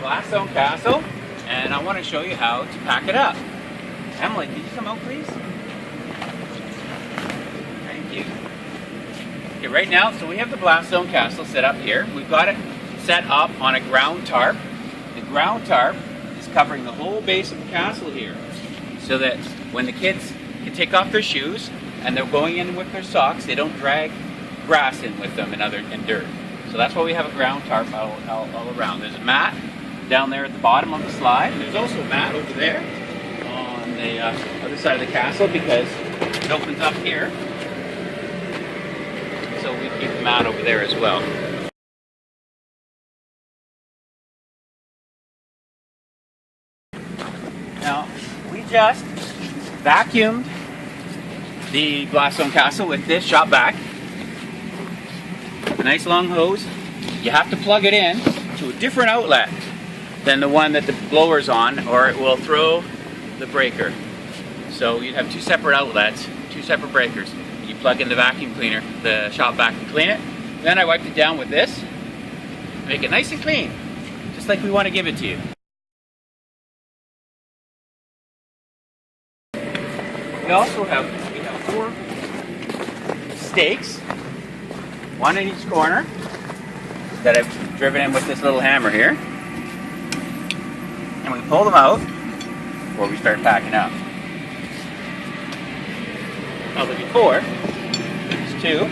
BlastZone Castle, and I want to show you how to pack it up. Emily, can you come out, please? Thank you. Okay, right now, so we have the BlastZone Castle set up here. We've got it set up on a ground tarp. The ground tarp is covering the whole base of the castle here, so that when the kids can take off their shoes and they're going in with their socks, they don't drag grass in with them and dirt. So that's why we have a ground tarp all around. There's a mat down there at the bottom of the slide. There's also a mat over there on the other side of the castle because it opens up here. So we keep the mat over there as well. Now, we just vacuumed the BlastZone Castle with this shop vac. A nice long hose. You have to plug it in to a different outlet than the one that the blower's on, or it will throw the breaker. So you'd have two separate outlets, two separate breakers. You plug in the vacuum cleaner, the shop vac, and clean it. Then I wiped it down with this, make it nice and clean, just like we want to give it to you. We also have 4 stakes, one in each corner, that I've driven in with this little hammer here. And we pull them out before we start packing up. Now there'll be 4. There's 2.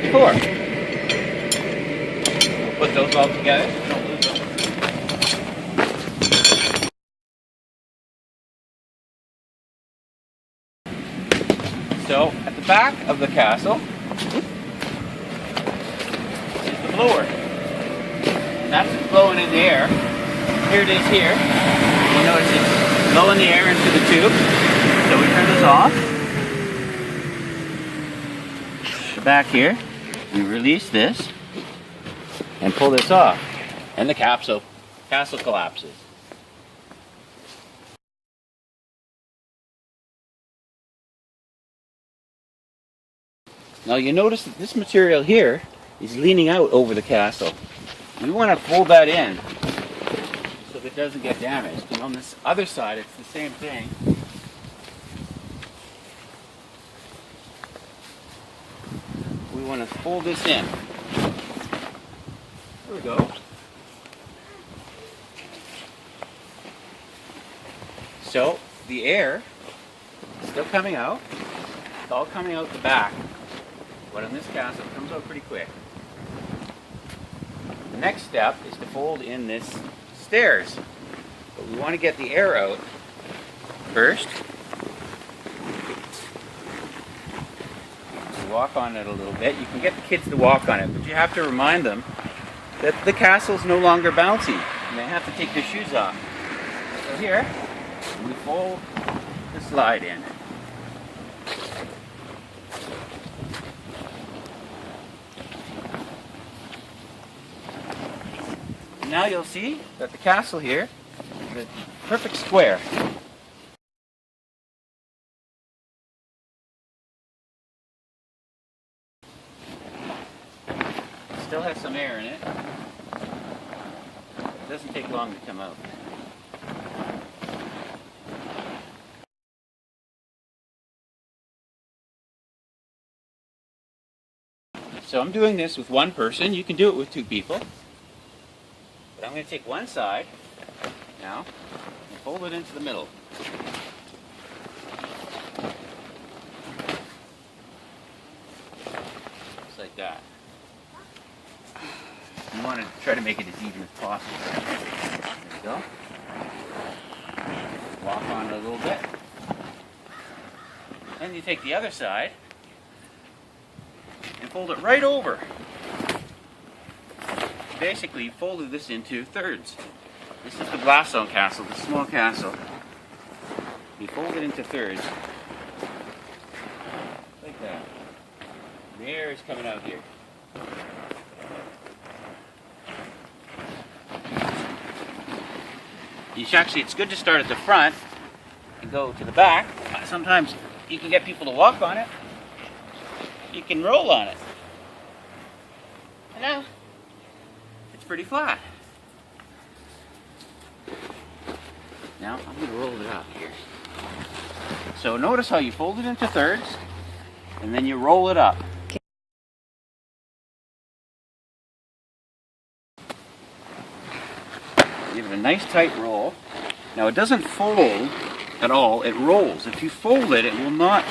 3. 4. We'll put those all together. Don't lose them. So, at the back of the castle is the blower. That's blowing in the air. Here it is here. You notice it's blowing the air into the tube. So we turn this off. The back here, we release this and pull this off. And the castle collapses. Now you notice that this material here is leaning out over the castle. We want to fold that in so that it doesn't get damaged. And on this other side it's the same thing. We want to fold this in. There we go. So the air is still coming out. It's all coming out the back. But in this castle, it comes out pretty quick. The next step is to fold in this stairs. But we want to get the air out first. So walk on it a little bit. You can get the kids to walk on it, but you have to remind them that the castle's no longer bouncy and they have to take their shoes off. So here, we fold the slide in. Now you'll see that the castle here is a perfect square. It still has some air in it. It doesn't take long to come out. So I'm doing this with one person. You can do it with 2 people. But I'm going to take one side now and fold it into the middle. Just like that. You want to try to make it as even as possible. There you go. Walk on it a little bit. Then you take the other side and fold it right over. Basically folded this into thirds. This is the BlastZone Castle, the small castle. You fold it into thirds. Like that. The air is coming out here. You it's good to start at the front and go to the back. Sometimes you can get people to walk on it. You can roll on it. And now it's pretty flat. Now I'm going to roll it up here. So notice how you fold it into thirds and then you roll it up. Give it a nice tight roll. Now it doesn't fold at all, it rolls. If you fold it, it will not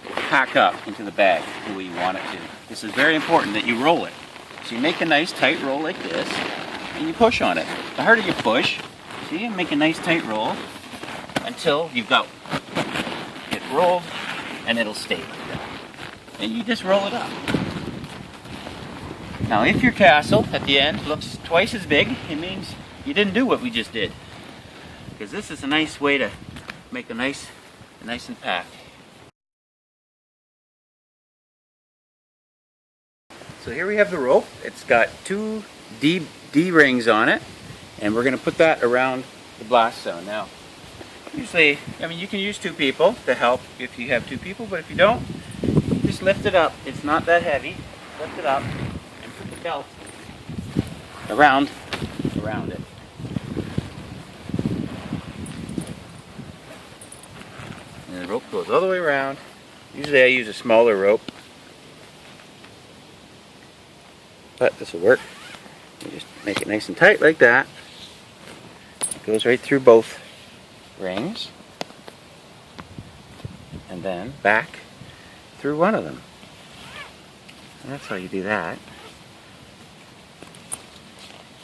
pack up into the bag the way you want it to. This is very important that you roll it. So you make a nice tight roll like this, and you push on it. The harder you push, see, you make a nice tight roll until you've got it rolled, and it'll stay like that. And you just roll it up. Now if your castle at the end looks twice as big, it means you didn't do what we just did. Because this is a nice way to make a nice and packed. So here we have the rope. It's got 2 D rings on it, and we're going to put that around the blast zone. Now, usually, I mean, you can use 2 people to help if you have 2 people, but if you don't, just lift it up. It's not that heavy. Lift it up and put the belt around it. And the rope goes all the way around. Usually I use a smaller rope, but this will work. You just make it nice and tight like that. It goes right through both rings, and then back through one of them. And that's how you do that.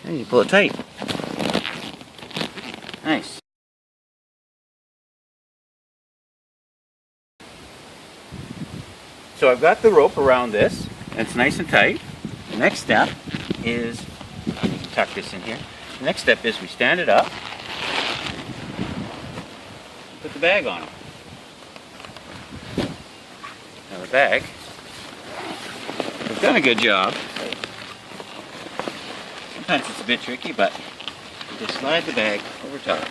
And you pull it tight. Nice. So I've got the rope around this, and it's nice and tight. The next step is, tuck this in here. The next step is we stand it up, put the bag on it. Now the bag, we've done a good job. Sometimes it's a bit tricky, but you just slide the bag over top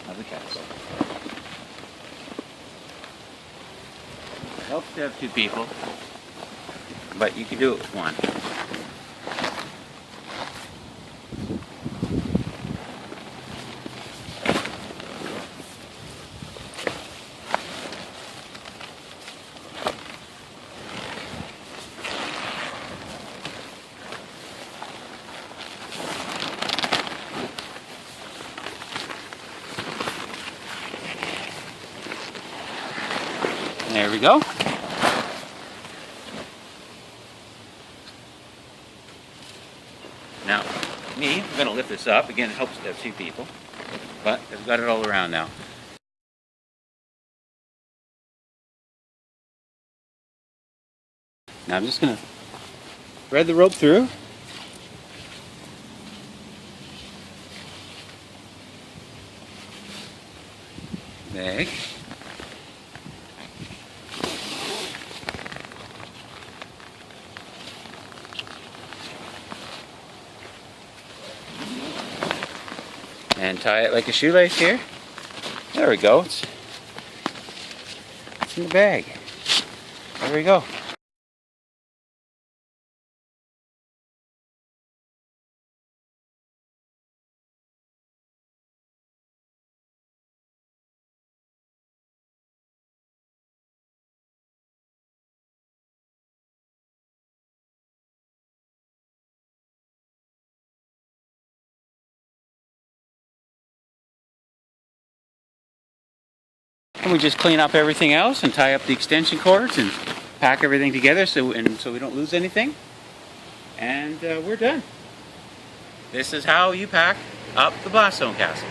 of the castle. It helps to have 2 people, but you can do it with 1. There we go. Now, I'm going to lift this up. Again, it helps to have 2 people, but I've got it all around now. Now I'm just going to thread the rope through. Bag. And tie it like a shoelace here. There we go. It's in the bag. There we go. And we just clean up everything else and tie up the extension cords and pack everything together so we don't lose anything. And we're done. This is how you pack up the BlastZone Castle.